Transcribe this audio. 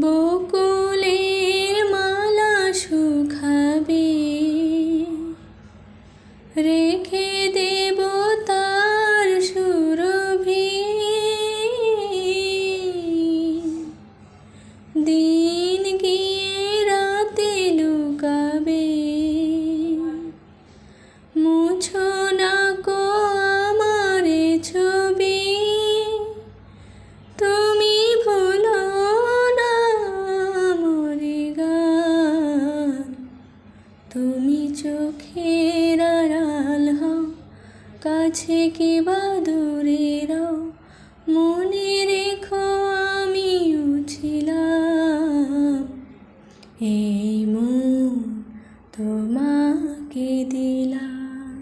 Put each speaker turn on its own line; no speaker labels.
বকুলের মালা শুকাবে, রেখে দেব তার সুরভি। দিন গিয়ে রাতে লুকাবে, মুছো না কো আমার ছবি। তুমি ভুলো না আমার গান, তুমি চোখের আড়াল হও, কাছে কি বা দূরে রও। মনে রেখো আমিও ছিলাম, এই মন তোমাকে দিলাম।